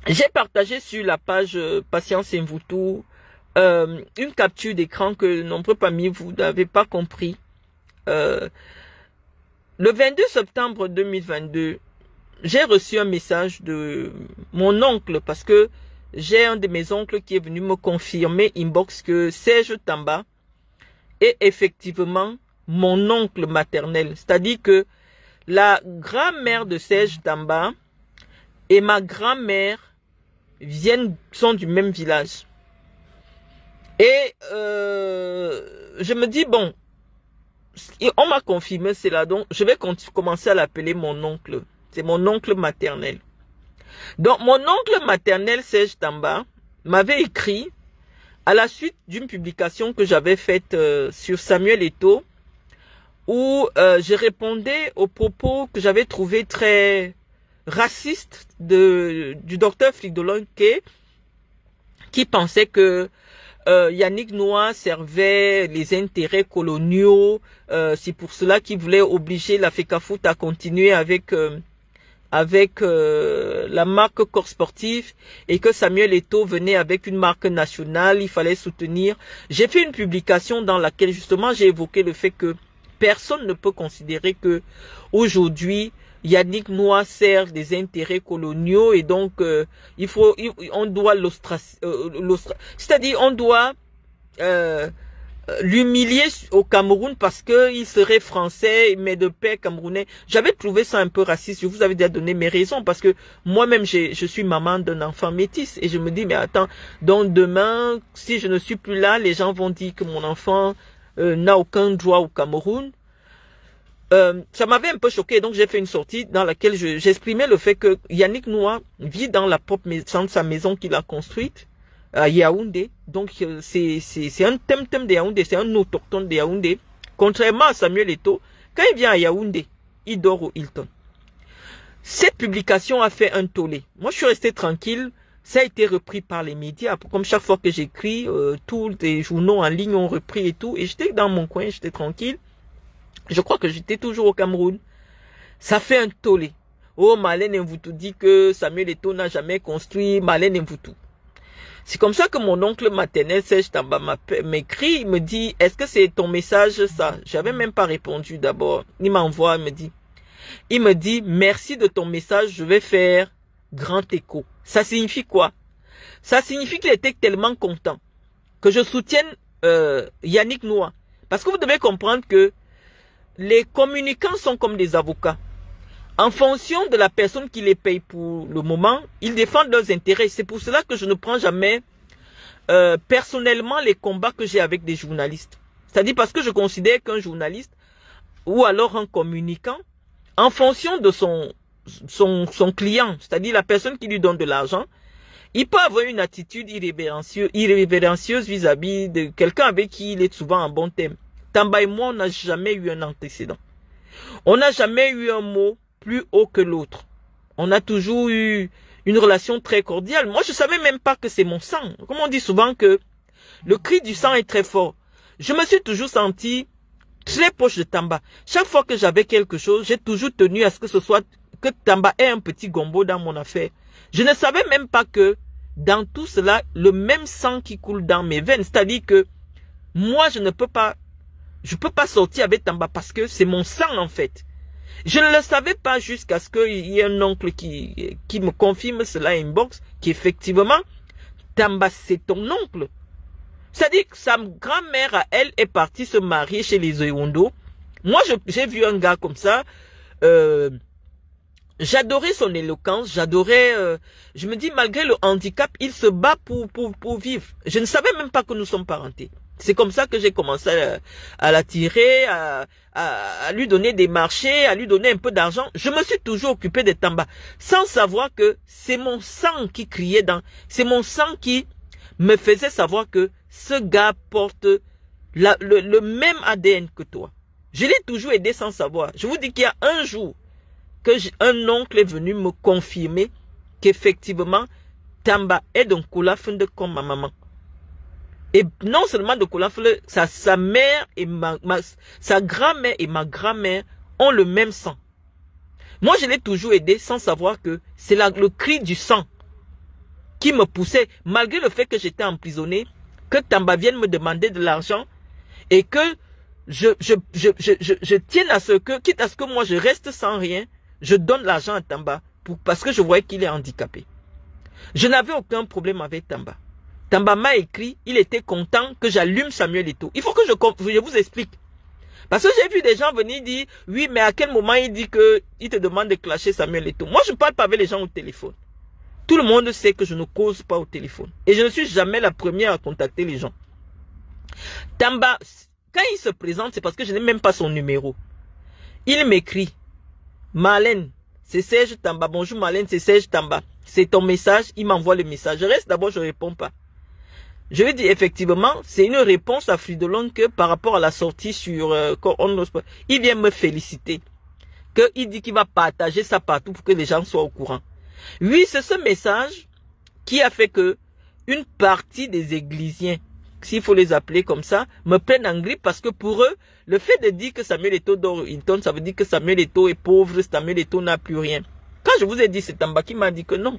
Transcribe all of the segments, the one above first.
J'ai partagé sur la page Patience Mvutu une capture d'écran que nombreux parmi vous n'avez pas compris. Le 22 septembre 2022, j'ai reçu un message de mon oncle parce que j'ai un de mes oncles qui est venu me confirmer inbox que Serge Tamba est effectivement mon oncle maternel. C'est-à-dire que la grand-mère de Serge Tamba et ma grand-mère sont du même village. Et je me dis, bon, on m'a confirmé cela, donc je vais commencer à l'appeler mon oncle. C'est mon oncle maternel. Donc mon oncle maternel, Serge Tamba, m'avait écrit à la suite d'une publication que j'avais faite sur Samuel Eto'o, où je répondais aux propos que j'avais trouvés très racistes du docteur Fridolin-K, qui pensait que Yannick Noah servait les intérêts coloniaux. C'est pour cela qu'il voulait obliger la FECAFOOT à continuer avec la marque Corps Sportif, et que Samuel Eto'o venait avec une marque nationale, il fallait soutenir. J'ai fait une publication dans laquelle justement j'ai évoqué le fait que personne ne peut considérer que aujourd'hui Yannick Noah sert des intérêts coloniaux, et donc on doit c'est-à-dire on doit l'humilier au Cameroun parce que il serait français mais de père camerounais. J'avais trouvé ça un peu raciste. Je vous avais déjà donné mes raisons parce que moi-même je suis maman d'un enfant métis, et je me dis mais attends, donc demain si je ne suis plus là, les gens vont dire que mon enfant n'a aucun droit au Cameroun. Ça m'avait un peu choqué, donc j'ai fait une sortie dans laquelle j'exprimais le fait que Yannick Noah vit dans la propre maison de sa maison qu'il a construite à Yaoundé. Donc c'est un thème de Yaoundé, c'est un autochtone de Yaoundé. Contrairement à Samuel Eto'o, quand il vient à Yaoundé, il dort au Hilton. Cette publication a fait un tollé. Moi je suis resté tranquille, ça a été repris par les médias. Comme chaque fois que j'écris, tous les journaux en ligne ont repris et tout, et j'étais dans mon coin, j'étais tranquille. Je crois que j'étais toujours au Cameroun. Ça fait un tollé. Oh, Marlène Mvutu dit que Samuel Eto'o n'a jamais construit Marlène Mvutu. C'est comme ça que mon oncle maternel, Serge Tamba, m'écrit, il me dit, est-ce que c'est ton message ça? J'avais même pas répondu d'abord. Il m'envoie, il me dit, merci de ton message, je vais faire grand écho. Ça signifie quoi? Ça signifie qu'il était tellement content que je soutienne Yannick Noah. Parce que vous devez comprendre que les communicants sont comme des avocats. En fonction de la personne qui les paye pour le moment, ils défendent leurs intérêts. C'est pour cela que je ne prends jamais personnellement les combats que j'ai avec des journalistes. C'est-à-dire parce que je considère qu'un journaliste ou alors un communicant, en fonction de son client, c'est-à-dire la personne qui lui donne de l'argent, il peut avoir une attitude irrévérencieuse vis-à-vis de quelqu'un avec qui il est souvent en bon terme. Tamba et moi, on n'a jamais eu un antécédent. On n'a jamais eu un mot plus haut que l'autre. On a toujours eu une relation très cordiale. Moi, je savais même pas que c'est mon sang. Comme on dit souvent que le cri du sang est très fort. Je me suis toujours senti très proche de Tamba. Chaque fois que j'avais quelque chose, j'ai toujours tenu à ce que Tamba ait un petit gombo dans mon affaire. Je ne savais même pas que dans tout cela, le même sang qui coule dans mes veines. C'est-à-dire que moi, je peux pas sortir avec Tamba parce que c'est mon sang en fait. Je ne le savais pas jusqu'à ce qu'il y ait un oncle qui me confirme cela inbox, qu'effectivement, Tamba c'est ton oncle. C'est-à-dire que sa grand-mère à elle est partie se marier chez les Oyondo. Moi j'ai vu un gars comme ça, j'adorais son éloquence, je me dis malgré le handicap, il se bat pour vivre. Je ne savais même pas que nous sommes parentés. C'est comme ça que j'ai commencé à l'attirer, à lui donner des marchés, à lui donner un peu d'argent. Je me suis toujours occupé de Tamba, sans savoir que c'est mon sang qui criait c'est mon sang qui me faisait savoir que ce gars porte le même ADN que toi. Je l'ai toujours aidé sans savoir. Je vous dis qu'il y a un jour que un oncle est venu me confirmer qu'effectivement, Tamba est d'un Koulafende comme ma maman. Et non seulement de Koulafle, sa mère et sa grand-mère et ma grand-mère ont le même sang. Moi, je l'ai toujours aidé sans savoir que c'est le cri du sang qui me poussait, malgré le fait que j'étais emprisonné, que Tamba vienne me demander de l'argent et que je tienne à ce que, quitte à ce que moi je reste sans rien, je donne l'argent à Tamba parce que je voyais qu'il est handicapé. Je n'avais aucun problème avec Tamba. Tamba m'a écrit, il était content que j'allume Samuel Eto'o. Il faut que je vous explique. Parce que j'ai vu des gens venir dire, oui, mais à quel moment il dit qu'il te demande de clasher Samuel Eto'o. Moi, je ne parle pas avec les gens au téléphone. Tout le monde sait que je ne cause pas au téléphone. Et je ne suis jamais la première à contacter les gens. Tamba, quand il se présente, c'est parce que je n'ai même pas son numéro. Il m'écrit, Marlène, c'est Serge Tamba. Bonjour Marlène, c'est Serge Tamba. C'est ton message, il m'envoie le message. Je reste d'abord, je ne réponds pas. Je lui dis effectivement, c'est une réponse à Fridolin que par rapport à la sortie sur il vient me féliciter. Il dit qu'il va partager ça partout pour que les gens soient au courant. Oui, c'est ce message qui a fait que une partie des églisiens, s'il faut les appeler comme ça, me prennent en grippe parce que pour eux, le fait de dire que Samuel Eto'o dort une tonne, ça veut dire que Samuel Eto'o est pauvre, Samuel Eto'o n'a plus rien. Quand je vous ai dit, c'est Tamba qui m'a dit que non.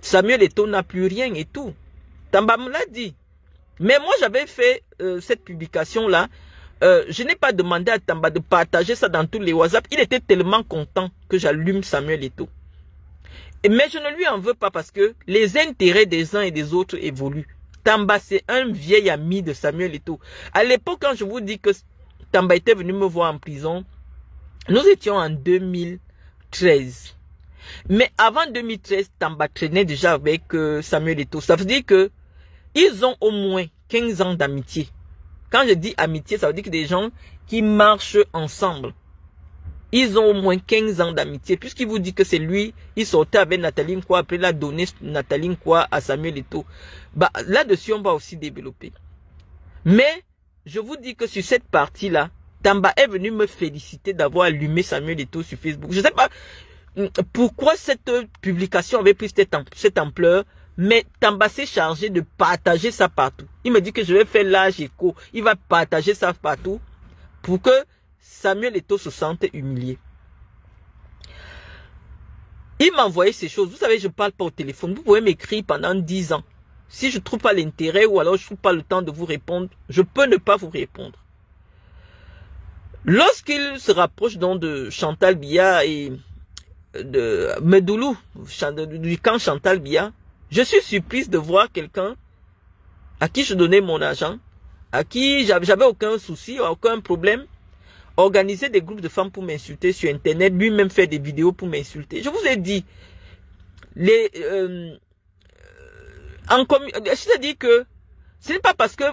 Samuel Eto'o n'a plus rien et tout. Tamba me l'a dit. Mais moi, j'avais fait cette publication-là. Je n'ai pas demandé à Tamba de partager ça dans tous les WhatsApp. Il était tellement content que j'allume Samuel Eto'o. Mais je ne lui en veux pas parce que les intérêts des uns et des autres évoluent. Tamba, c'est un vieil ami de Samuel Eto'o. À l'époque, quand je vous dis que Tamba était venu me voir en prison, nous étions en 2013. Mais avant 2013, Tamba traînait déjà avec Samuel Eto'o. Ça veut dire que ils ont au moins 15 ans d'amitié. Quand je dis amitié, ça veut dire que des gens qui marchent ensemble. Ils ont au moins 15 ans d'amitié. Puisqu'il vous dit que c'est lui, il sortait avec Nathalie Nkwa, après il a donné Nathalie Nkwa à Samuel Eto'o. Bah, là-dessus, on va aussi développer. Mais, je vous dis que sur cette partie-là, Tamba est venu me féliciter d'avoir allumé Samuel Eto'o sur Facebook. Je ne sais pas pourquoi cette publication avait pris cette ampleur, mais Tamba s'est chargé de partager ça partout. Il me dit que je vais faire l'âge écho. Il va partager ça partout pour que Samuel Eto'o se sente humilié. Il m'a envoyé ces choses. Vous savez, je ne parle pas au téléphone. Vous pouvez m'écrire pendant 10 ans. Si je ne trouve pas l'intérêt ou alors je ne trouve pas le temps de vous répondre, je peux ne pas vous répondre. Lorsqu'il se rapproche donc de Chantal Biya et de Medoulou, du camp Chantal Biya, je suis surprise de voir quelqu'un à qui je donnais mon argent, à qui j'avais aucun souci, aucun problème, organiser des groupes de femmes pour m'insulter sur Internet, lui-même faire des vidéos pour m'insulter. Je vous ai dit, c'est-à-dire que ce n'est pas parce que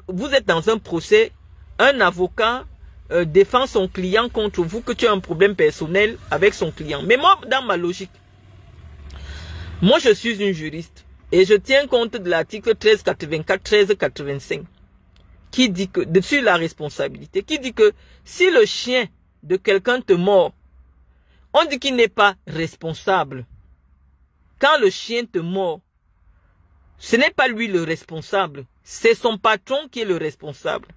vous êtes dans un procès, un avocat défend son client contre vous que tu as un problème personnel avec son client. Mais moi, dans ma logique, moi je suis une juriste et je tiens compte de l'article 1384, 1385 qui dit que, dessus la responsabilité, qui dit que si le chien de quelqu'un te mord, on dit qu'il n'est pas responsable. Quand le chien te mord, ce n'est pas lui le responsable, c'est son patron qui est le responsable.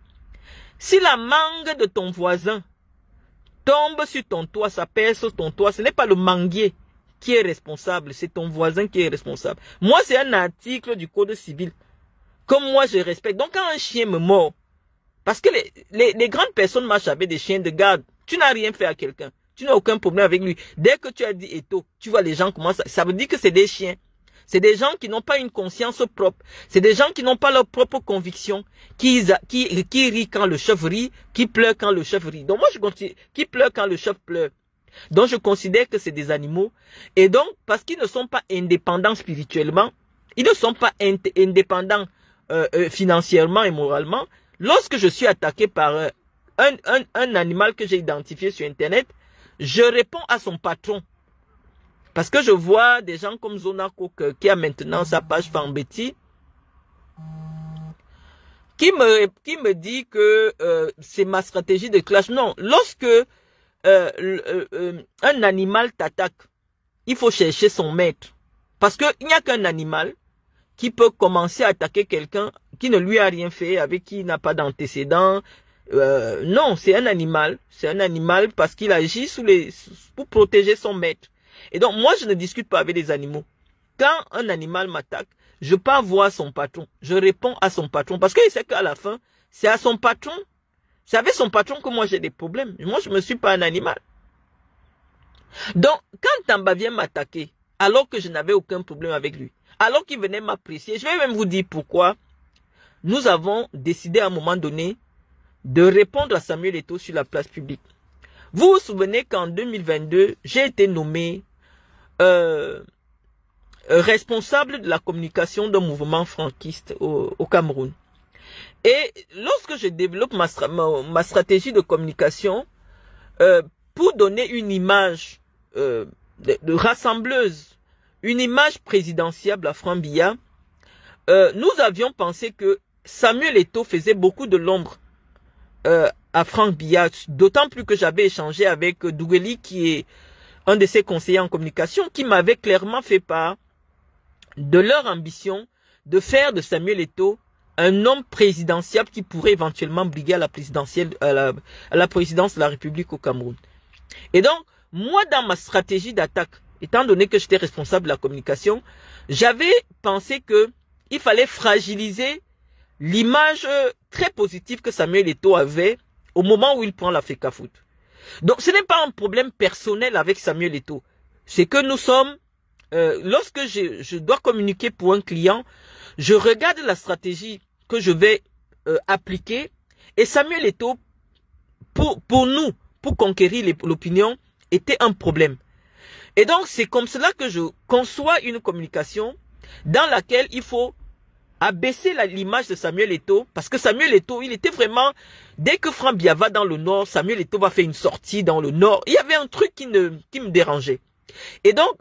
Si la mangue de ton voisin tombe sur ton toit, ça perce ton toit, ce n'est pas le manguier qui est responsable, c'est ton voisin qui est responsable. Moi, c'est un article du Code civil que moi je respecte. Donc quand un chien me mord, parce que les grandes personnes marchent avec des chiens de garde, tu n'as rien fait à quelqu'un, tu n'as aucun problème avec lui. Dès que tu as dit Eto'o, tu vois les gens commencent, ça veut dire que c'est des chiens. C'est des gens qui n'ont pas une conscience propre. C'est des gens qui n'ont pas leur propre conviction, qui rient quand le chef rit, qui pleure quand le chef rit. Donc moi je continue, qui pleure quand le chef pleure. Donc je considère que c'est des animaux. Et donc, parce qu'ils ne sont pas indépendants spirituellement, ils ne sont pas indépendants financièrement et moralement, lorsque je suis attaqué par un animal que j'ai identifié sur Internet, je réponds à son patron. Parce que je vois des gens comme Zona Cook qui a maintenant sa page Fambeti, qui me dit que c'est ma stratégie de clash. Non, lorsque un animal t'attaque, il faut chercher son maître. Parce qu'il n'y a qu'un animal qui peut commencer à attaquer quelqu'un qui ne lui a rien fait, avec qui il n'a pas d'antécédent. Non, c'est un animal. C'est un animal parce qu'il agit pour protéger son maître. Et donc, moi, je ne discute pas avec les animaux. quand un animal m'attaque, je pars voir son patron. Je réponds à son patron. Parce qu'il sait qu'à la fin, c'est à son patron. C'est avec son patron que moi j'ai des problèmes. Moi, je ne me suis pas un animal. Donc, quand Tamba vient m'attaquer, alors que je n'avais aucun problème avec lui, alors qu'il venait m'apprécier, je vais même vous dire pourquoi nous avons décidé à un moment donné de répondre à Samuel Eto'o sur la place publique. Vous vous souvenez qu'en 2022, j'ai été nommé responsable de la communication d'un mouvement franquiste au Cameroun. Et lorsque je développe ma stratégie de communication pour donner une image de rassembleuse, une image présidentielle à Franc-Biya, nous avions pensé que Samuel Eto'o faisait beaucoup de l'ombre à Franc-Biya, d'autant plus que j'avais échangé avec Dougali, qui est un de ses conseillers en communication, qui m'avait clairement fait part de leur ambition de faire de Samuel Eto'o un homme présidentiel qui pourrait éventuellement briguer à la présidence de la République au Cameroun. Et donc, moi, dans ma stratégie d'attaque, étant donné que j'étais responsable de la communication, j'avais pensé que il fallait fragiliser l'image très positive que Samuel Eto'o avait au moment où il prend la FECAFOOT. Donc, ce n'est pas un problème personnel avec Samuel Eto'o. C'est que nous sommes, lorsque je dois communiquer pour un client, je regarde la stratégie que je vais appliquer, et Samuel Eto'o, pour nous, pour conquérir l'opinion, était un problème. Et donc, c'est comme cela que je conçois une communication dans laquelle il faut abaisser l'image de Samuel Eto'o, parce que Samuel Eto'o, il était vraiment, dès que Franc-Biya va dans le nord, Samuel Eto'o va faire une sortie dans le nord. Il y avait un truc qui me dérangeait. Et donc,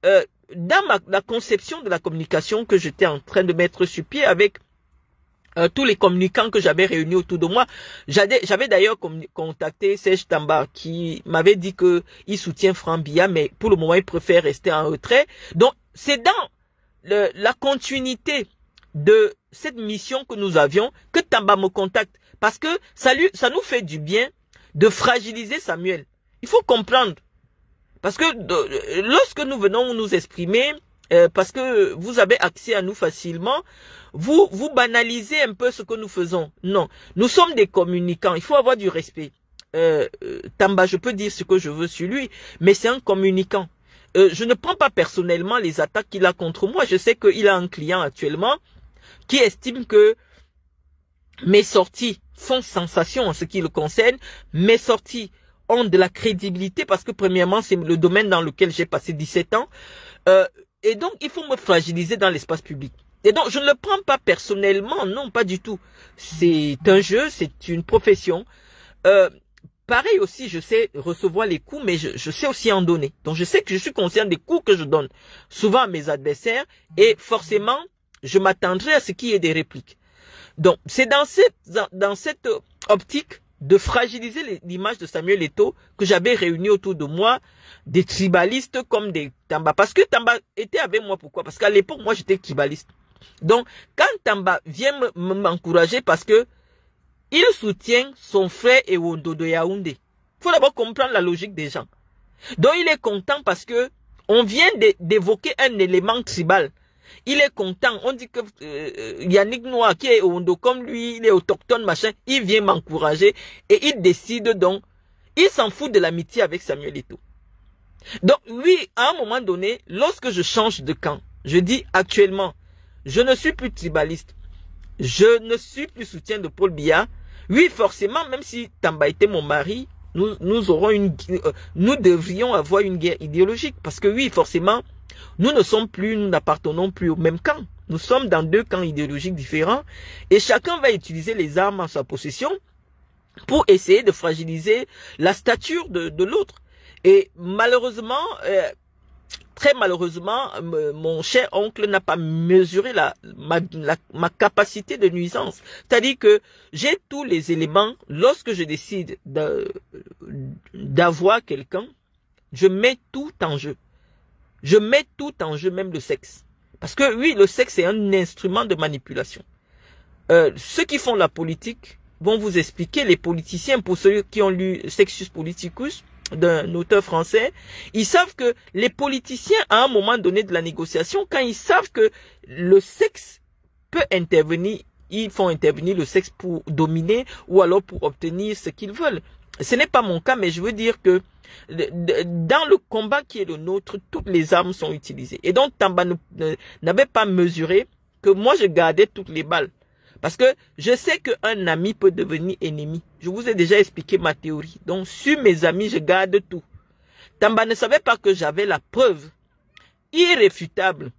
dans la conception de la communication que j'étais en train de mettre sur pied avec tous les communicants que j'avais réunis autour de moi, j'avais d'ailleurs contacté Serge Tamba qui m'avait dit que il soutient Franc-Biya, mais pour le moment il préfère rester en retrait. Donc c'est dans la continuité de cette mission que nous avions que Tamba me contacte, parce que ça nous fait du bien de fragiliser Samuel. Il faut comprendre, parce que lorsque nous venons nous exprimer, parce que vous avez accès à nous facilement, vous banalisez un peu ce que nous faisons. Non, nous sommes des communicants, il faut avoir du respect. Tamba, je peux dire ce que je veux sur lui, mais c'est un communicant. Je ne prends pas personnellement les attaques qu'il a contre moi. Je sais qu'il a un client actuellement qui estime que mes sorties font sensation en ce qui le concerne. Mes sorties ont de la crédibilité parce que premièrement, c'est le domaine dans lequel j'ai passé 17 ans. Et donc, il faut me fragiliser dans l'espace public. Et donc, je ne le prends pas personnellement, non, pas du tout. C'est un jeu, c'est une profession. Pareil aussi, je sais recevoir les coups, mais je sais aussi en donner. Donc, je sais que je suis conscient des coups que je donne souvent à mes adversaires et forcément, je m'attendrai à ce qu'il y ait des répliques. Donc, c'est dans cette optique de fragiliser l'image de Samuel Eto'o que j'avais réuni autour de moi des tribalistes comme des Tamba. Parce que Tamba était avec moi, pourquoi? Parce qu'à l'époque, moi, j'étais tribaliste. Donc, quand Tamba vient m'encourager parce que il soutient son frère Ewondo de Yaoundé. Il faut d'abord comprendre la logique des gens. Donc, il est content parce que on vient d'évoquer un élément tribal. Il est content. On dit que Yannick Noah, qui est Ewondo, comme lui, il est autochtone, machin, il vient m'encourager et il décide donc, il s'en fout de l'amitié avec Samuel Eto'o. Donc, oui, à un moment donné, lorsque je change de camp, je dis actuellement, je ne suis plus tribaliste. Je ne suis plus soutien de Paul Biya. Oui, forcément, même si Tamba était mon mari, nous devrions avoir une guerre idéologique. Parce que oui, forcément, nous n'appartenons plus au même camp. Nous sommes dans deux camps idéologiques différents. Et chacun va utiliser les armes en sa possession pour essayer de fragiliser la stature de l'autre. Et malheureusement, très malheureusement, mon cher oncle n'a pas mesuré ma capacité de nuisance. C'est-à-dire que j'ai tous les éléments. Lorsque je décide d'avoir quelqu'un, je mets tout en jeu. Je mets tout en jeu, même le sexe. Parce que oui, le sexe est un instrument de manipulation. Ceux qui font la politique vont vous expliquer, les politiciens, pour ceux qui ont lu Sexus Politicus, d'un auteur français. Ils savent que les politiciens, à un moment donné de la négociation, quand ils savent que le sexe peut intervenir, ils font intervenir le sexe pour dominer ou alors pour obtenir ce qu'ils veulent. Ce n'est pas mon cas, mais je veux dire que dans le combat qui est le nôtre, toutes les armes sont utilisées. Et donc, Tamba n'avait pas mesuré que moi, je gardais toutes les balles. Parce que je sais qu'un ami peut devenir ennemi. Je vous ai déjà expliqué ma théorie. Donc, sur mes amis, je garde tout. Tamba ne savait pas que j'avais la preuve irréfutable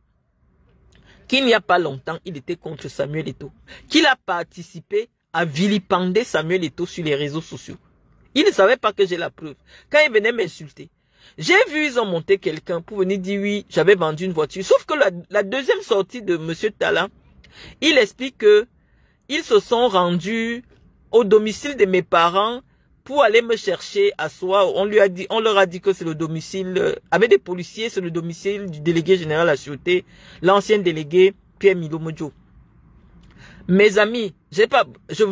qu'il n'y a pas longtemps, il était contre Samuel Eto'o. Qu'il a participé à vilipender Samuel Eto'o sur les réseaux sociaux. Il ne savait pas que j'ai la preuve. Quand il venait m'insulter, j'ai vu, ils ont monté quelqu'un pour venir dire oui, j'avais vendu une voiture. Sauf que la deuxième sortie de M. Talla, il explique que ils se sont rendus au domicile de mes parents pour aller me chercher à soi. On leur a dit que c'est le domicile, avec des policiers, c'est le domicile du délégué général à la sûreté, l'ancien délégué Pierre Milo Modjo. Mes amis, je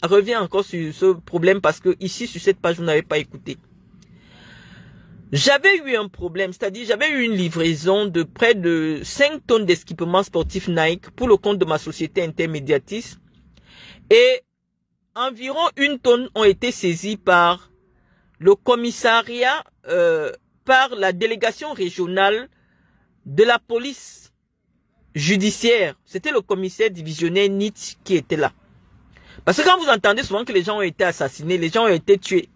reviens encore sur ce problème parce que ici, sur cette page, vous n'avez pas écouté. J'avais eu un problème, c'est-à-dire j'avais eu une livraison de près de 5 tonnes d'équipements sportifs Nike pour le compte de ma société Intermédiatis. Et environ 1 tonne ont été saisies par le commissariat, par la délégation régionale de la police judiciaire. C'était le commissaire divisionnaire Nietzsche qui était là. Parce que quand vous entendez souvent que les gens ont été assassinés, les gens ont été tués,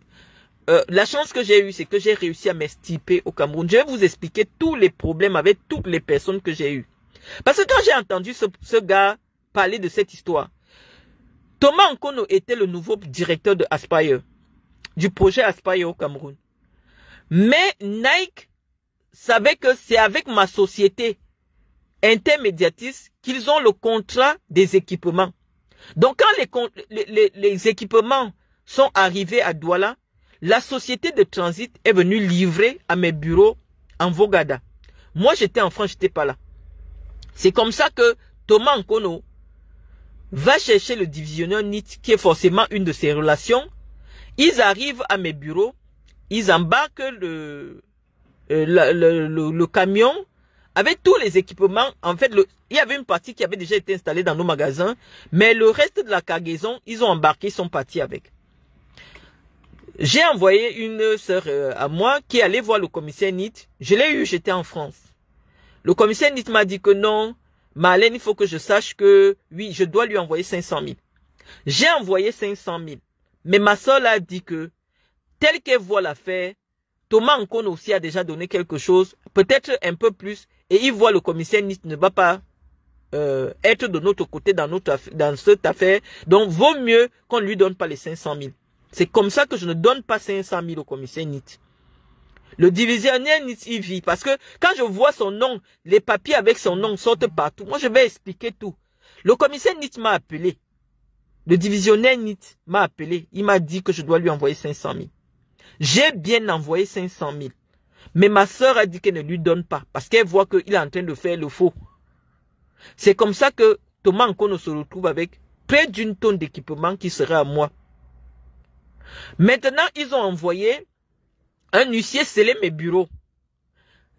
la chance que j'ai eue, c'est que j'ai réussi à m'extirper au Cameroun. Je vais vous expliquer tous les problèmes avec toutes les personnes que j'ai eues. Parce que quand j'ai entendu ce gars parler de cette histoire, Thomas Nkono était le nouveau directeur de Aspire, du projet Aspire au Cameroun. Mais Nike savait que c'est avec ma société Intermédiatis qu'ils ont le contrat des équipements. Donc quand les équipements sont arrivés à Douala, la société de transit est venue livrer à mes bureaux en Vogada. Moi j'étais en France, j'étais pas là. C'est comme ça que Thomas Nkono va chercher le divisionnaire NIT, qui est forcément une de ses relations. Ils arrivent à mes bureaux, ils embarquent le camion avec tous les équipements. En fait, il y avait une partie qui avait déjà été installée dans nos magasins, mais le reste de la cargaison, ils ont embarqué, ils sont partis avec. J'ai envoyé une sœur à moi qui allait voir le commissaire NIT. Je l'ai eu, j'étais en France. Le commissaire NIT m'a dit que non, Marlène, il faut que je sache que, oui, je dois lui envoyer 500 000. J'ai envoyé 500 000. Mais ma soeur a dit que, tel qu'elle voit l'affaire, Thomas Nkono aussi a déjà donné quelque chose, peut-être un peu plus, et il voit le commissaire NIT ne va pas être de notre côté dans cette affaire. Donc, vaut mieux qu'on ne lui donne pas les 500 000. C'est comme ça que je ne donne pas 500 000 au commissaire NIT. Le divisionnaire NIT, il vit. Parce que quand je vois son nom, les papiers avec son nom sortent partout. Moi, je vais expliquer tout. Le commissaire NIT m'a appelé. Le divisionnaire NIT m'a appelé. Il m'a dit que je dois lui envoyer 500 000. J'ai bien envoyé 500 000. Mais ma soeur a dit qu'elle ne lui donne pas. Parce qu'elle voit qu'il est en train de faire le faux. C'est comme ça que Thomas Nkono se retrouve avec près d'1 tonne d'équipement qui serait à moi. Maintenant, ils ont envoyé un huissier sceller mes bureaux.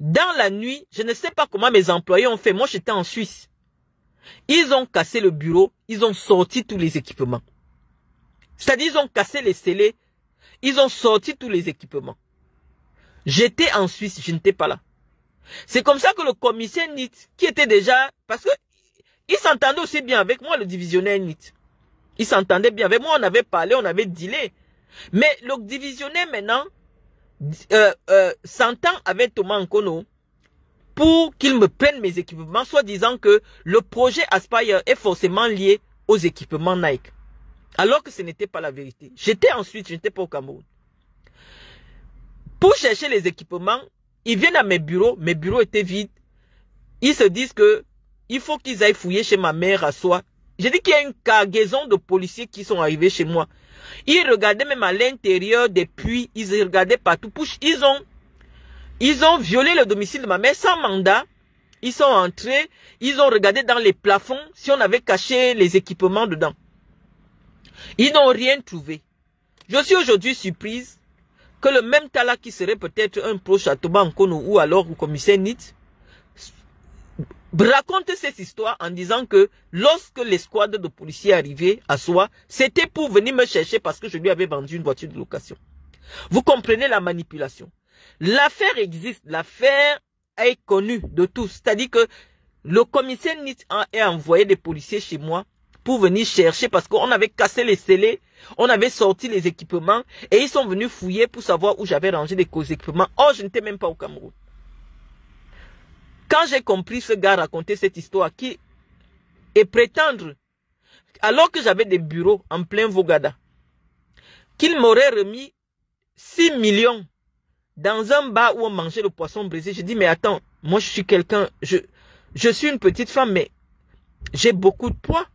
Dans la nuit, je ne sais pas comment mes employés ont fait. Moi, j'étais en Suisse. Ils ont cassé le bureau. Ils ont sorti tous les équipements. C'est-à-dire, ils ont cassé les scellés. Ils ont sorti tous les équipements. J'étais en Suisse, je n'étais pas là. C'est comme ça que le commissaire NIT, qui était déjà... Parce que il s'entendait aussi bien avec moi, le divisionnaire NIT. Il s'entendait bien avec moi, on avait parlé, on avait dealé. Mais le divisionnaire maintenant s'entend avec Thomas Nkono pour qu'il me prenne mes équipements, soit disant que le projet Aspire est forcément lié aux équipements Nike. Alors que ce n'était pas la vérité. J'étais ensuite, je n'étais pas au Cameroun. Pour chercher les équipements, ils viennent à mes bureaux étaient vides. Ils se disent que il faut qu'ils aillent fouiller chez ma mère à soi. J'ai dit qu'il y a une cargaison de policiers qui sont arrivés chez moi. Ils regardaient même à l'intérieur des puits, ils regardaient partout. Ils ont violé le domicile de ma mère sans mandat. Ils sont entrés, ils ont regardé dans les plafonds si on avait caché les équipements dedans. Ils n'ont rien trouvé. Je suis aujourd'hui surprise que le même Tala qui serait peut-être un proche à Toba Nkono ou alors au commissaire NIT, raconte cette histoire en disant que lorsque l'escouade de policiers arrivait à Soa, c'était pour venir me chercher parce que je lui avais vendu une voiture de location. Vous comprenez la manipulation. L'affaire existe, l'affaire est connue de tous. C'est-à-dire que le commissaire NIT a envoyé des policiers chez moi pour venir chercher parce qu'on avait cassé les scellés, on avait sorti les équipements et ils sont venus fouiller pour savoir où j'avais rangé les équipements. Oh, je n'étais même pas au Cameroun. Quand j'ai compris ce gars raconter cette histoire qui est prétendre, alors que j'avais des bureaux en plein Vogada, qu'il m'aurait remis 6 millions dans un bar où on mangeait le poisson brisé, j'ai dit mais attends, moi je suis quelqu'un, je suis une petite femme mais j'ai beaucoup de poids.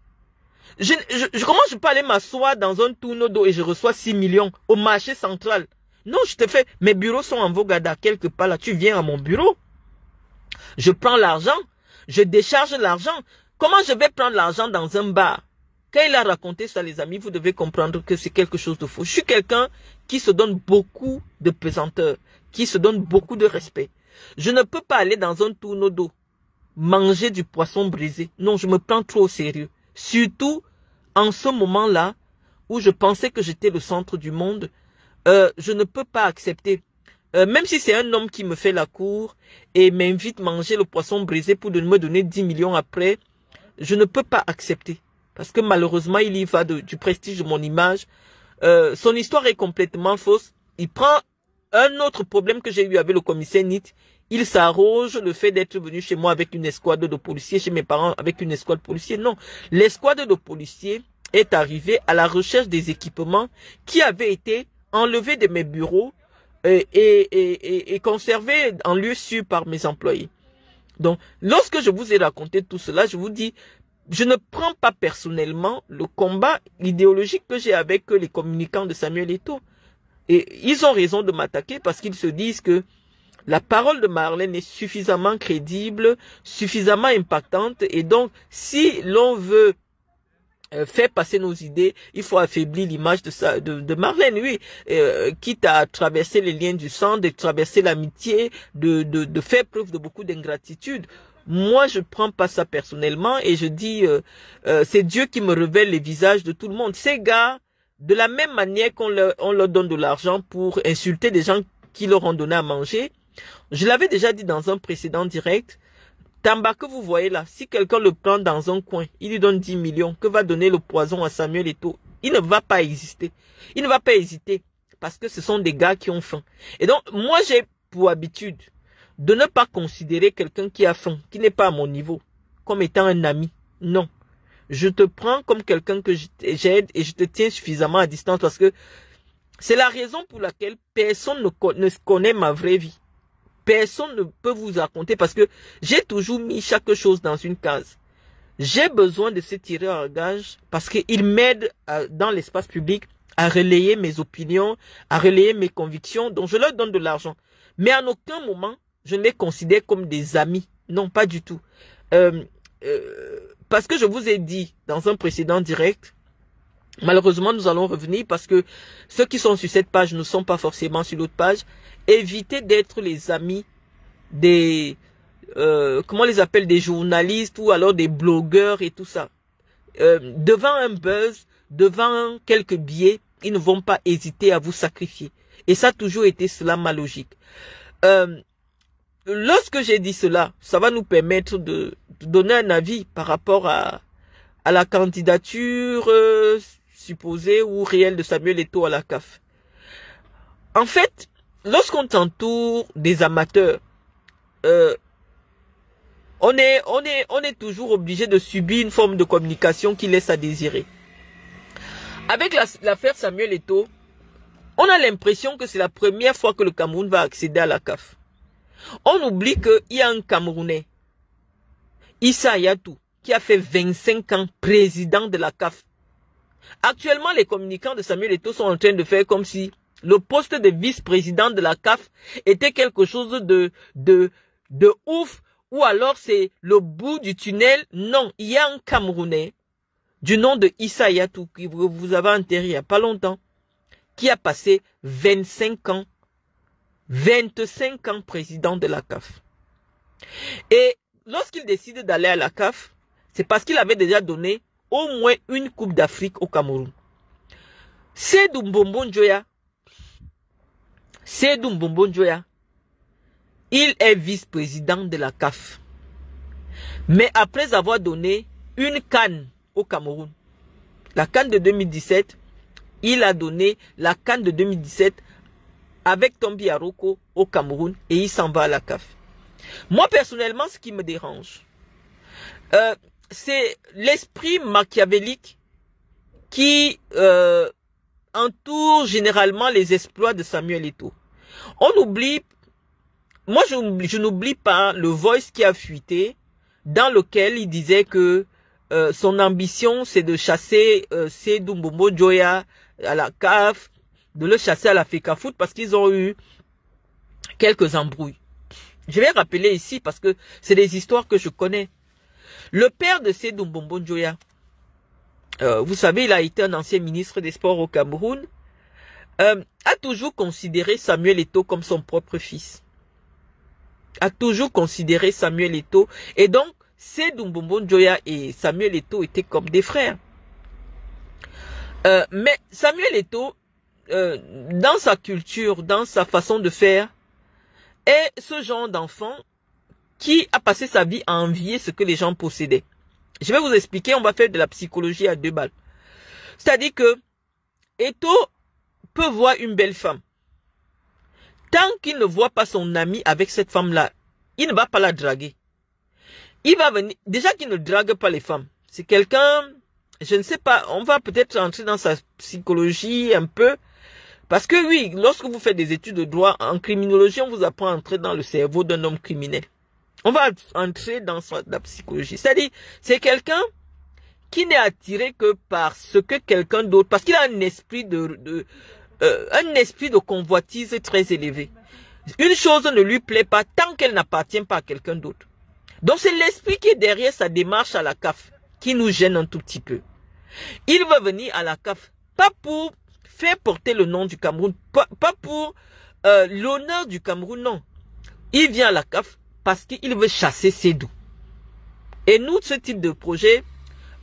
Comment je peux aller m'asseoir dans un tourneau d'eau et je reçois 6 millions au marché central? Non, je te fais, mes bureaux sont en Vogada, quelque part là, tu viens à mon bureau. Je prends l'argent, je décharge l'argent. Comment je vais prendre l'argent dans un bar? Quand il a raconté ça, les amis, vous devez comprendre que c'est quelque chose de faux. Je suis quelqu'un qui se donne beaucoup de pesanteur, qui se donne beaucoup de respect. Je ne peux pas aller dans un tourneau d'eau, manger du poisson brisé. Non, je me prends trop au sérieux. Surtout en ce moment-là où je pensais que j'étais le centre du monde, je ne peux pas accepter. Même si c'est un homme qui me fait la cour et m'invite à manger le poisson brisé pour me donner 10 millions après, je ne peux pas accepter. Parce que malheureusement, il y va du prestige de mon image. Son histoire est complètement fausse. Il prend un autre problème que j'ai eu avec le commissaire NIT. Il s'arroge le fait d'être venu chez moi avec une escouade de policiers, chez mes parents avec une escouade de policiers. Non, l'escouade de policiers est arrivée à la recherche des équipements qui avaient été enlevés de mes bureaux et conservés en lieu sûr par mes employés. Donc, lorsque je vous ai raconté tout cela, je vous dis, je ne prends pas personnellement le combat idéologique que j'ai avec les communicants de Samuel Eto'o. Et ils ont raison de m'attaquer parce qu'ils se disent que la parole de Marlène est suffisamment crédible, suffisamment impactante. Et donc, si l'on veut faire passer nos idées, il faut affaiblir l'image de Marlène, oui. Quitte à traverser les liens du sang, de traverser l'amitié, de faire preuve de beaucoup d'ingratitude. Moi, je prends pas ça personnellement et je dis, c'est Dieu qui me révèle les visages de tout le monde. Ces gars, de la même manière qu'on leur donne de l'argent pour insulter des gens qui leur ont donné à manger, je l'avais déjà dit dans un précédent direct, Tamba que vous voyez là, si quelqu'un le prend dans un coin, il lui donne 10 millions, que va donner le poison à Samuel Eto'o? Il ne va pas exister. Il ne va pas hésiter parce que ce sont des gars qui ont faim. Et donc, moi, j'ai pour habitude de ne pas considérer quelqu'un qui a faim, qui n'est pas à mon niveau, comme étant un ami. Non. Je te prends comme quelqu'un que j'aide et je te tiens suffisamment à distance parce que c'est la raison pour laquelle personne ne connaît ma vraie vie. Personne ne peut vous raconter parce que j'ai toujours mis chaque chose dans une case. J'ai besoin de ces tireurs à gage parce qu'ils m'aident dans l'espace public à relayer mes opinions, à relayer mes convictions, donc je leur donne de l'argent. Mais en aucun moment, je ne les considère comme des amis. Non, pas du tout. Parce que je vous ai dit dans un précédent direct, malheureusement, nous allons revenir parce que ceux qui sont sur cette page ne sont pas forcément sur l'autre page. Évitez d'être les amis des, comment on les appelle, des journalistes ou alors des blogueurs et tout ça. Devant un buzz, devant quelques billets, ils ne vont pas hésiter à vous sacrifier. Et ça a toujours été cela ma logique. Lorsque j'ai dit cela, ça va nous permettre de donner un avis par rapport à la candidature supposée ou réelle de Samuel Eto'o à la CAF. En fait, lorsqu'on t'entoure des amateurs, on est toujours obligé de subir une forme de communication qui laisse à désirer. Avec l'affaire Samuel Eto'o, on a l'impression que c'est la première fois que le Cameroun va accéder à la CAF. On oublie qu'il y a un Camerounais, Issa Hayatou, qui a fait 25 ans président de la CAF. Actuellement, les communicants de Samuel Eto'o sont en train de faire comme si le poste de vice-président de la CAF était quelque chose de ouf, ou alors c'est le bout du tunnel. Non, il y a un Camerounais du nom de Issa Hayatou, que vous avez enterré il n'y a pas longtemps, qui a passé 25 ans 25 ans président de la CAF. Et lorsqu'il décide d'aller à la CAF, c'est parce qu'il avait déjà donné au moins une Coupe d'Afrique au Cameroun. Seydou Mbombo Njoya, il est vice-président de la CAF. Mais après avoir donné une CAN au Cameroun, la CAN de 2017, il a donné la CAN de 2017 avec Tombi Aroko au Cameroun et il s'en va à la CAF. Moi, personnellement, ce qui me dérange, c'est l'esprit machiavélique qui entoure généralement les exploits de Samuel Eto'o. On oublie, moi je n'oublie pas le voice qui a fuité, dans lequel il disait que son ambition c'est de chasser Seydou Mbombo Njoya à la CAF, de le chasser à la FECAFOOT parce qu'ils ont eu quelques embrouilles. Je vais rappeler ici parce que c'est des histoires que je connais. Le père de Seydou Mbombo Njoya, vous savez, il a été un ancien ministre des Sports au Cameroun, a toujours considéré Samuel Eto'o comme son propre fils. A toujours considéré Samuel Eto'o. Et donc, Seydou Mbombo Njoya et Samuel Eto'o étaient comme des frères. Mais Samuel Eto'o, dans sa culture, dans sa façon de faire, est ce genre d'enfant qui a passé sa vie à envier ce que les gens possédaient. Je vais vous expliquer, on va faire de la psychologie à 2 balles. C'est-à-dire que Eto'o peut voir une belle femme. Tant qu'il ne voit pas son ami avec cette femme-là, il ne va pas la draguer. Il va venir, déjà qu'il ne drague pas les femmes. C'est quelqu'un, je ne sais pas, on va peut-être entrer dans sa psychologie un peu. Parce que oui, lorsque vous faites des études de droit en criminologie, on vous apprend à entrer dans le cerveau d'un homme criminel. On va entrer dans la psychologie. C'est-à-dire, c'est quelqu'un qui n'est attiré que par ce que quelqu'un d'autre, parce qu'il a un esprit de convoitise très élevé. Une chose ne lui plaît pas tant qu'elle n'appartient pas à quelqu'un d'autre. Donc c'est l'esprit qui est derrière sa démarche à la CAF qui nous gêne un tout petit peu. Il va venir à la CAF, pas pour faire porter le nom du Cameroun, pas pour l'honneur du Cameroun, non. Il vient à la CAF parce qu'il veut chasser Seydou. Et nous, ce type de projet,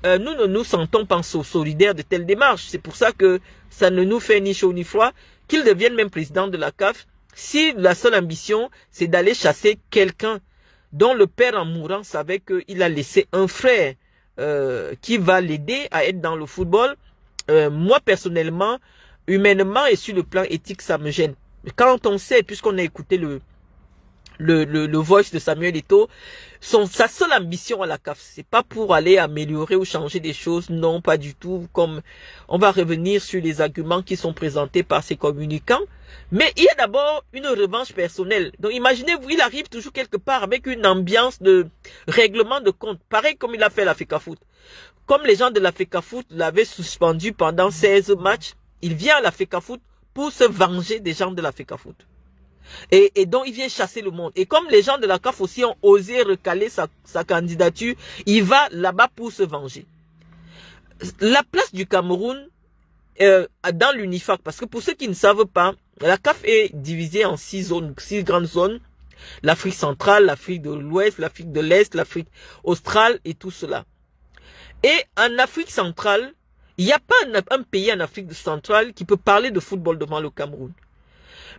nous ne nous sentons pas solidaires de telles démarches. C'est pour ça que ça ne nous fait ni chaud ni froid qu'il devienne même président de la CAF si la seule ambition, c'est d'aller chasser quelqu'un dont le père en mourant savait qu'il a laissé un frère qui va l'aider à être dans le football. Moi, personnellement, humainement et sur le plan éthique, ça me gêne. Quand on sait, puisqu'on a écouté le voice de Samuel Eto'o, sa seule ambition à la CAF, c'est pas pour aller améliorer ou changer des choses, non, pas du tout, comme on va revenir sur les arguments qui sont présentés par ses communicants, mais il y a d'abord une revanche personnelle. Donc imaginez-vous, il arrive toujours quelque part avec une ambiance de règlement de compte, pareil comme il a fait la FECAFOOT. Comme les gens de la FECAFOOT l'avaient suspendu pendant 16 matchs, il vient à la FECAFOOT pour se venger des gens de la FECAFOOT. Et donc il vient chasser le monde. Et comme les gens de la CAF aussi ont osé recaler sa candidature, il va là-bas pour se venger. La place du Cameroun dans l'UNIFAC, parce que pour ceux qui ne savent pas, la CAF est divisée en 6 zones, 6 grandes zones. L'Afrique centrale, l'Afrique de l'Ouest, l'Afrique de l'Est, l'Afrique australe et tout cela. Et en Afrique centrale, il n'y a pas un pays en Afrique centrale qui peut parler de football devant le Cameroun.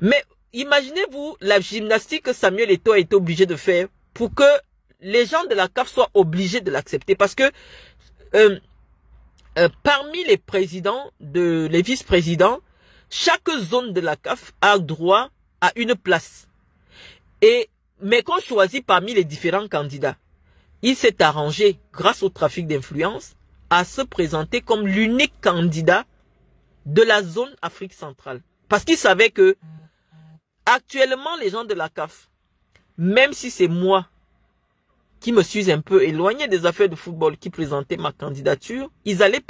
Mais imaginez-vous la gymnastique que Samuel Eto'o a été obligé de faire pour que les gens de la CAF soient obligés de l'accepter. Parce que parmi les présidents, les vice-présidents, chaque zone de la CAF a droit à une place. Mais qu'on choisit parmi les différents candidats, il s'est arrangé, grâce au trafic d'influence, à se présenter comme l'unique candidat de la zone Afrique centrale. Parce qu'il savait que actuellement, les gens de la CAF, même si c'est moi qui me suis un peu éloigné des affaires de football qui présentait ma candidature, ils allaient,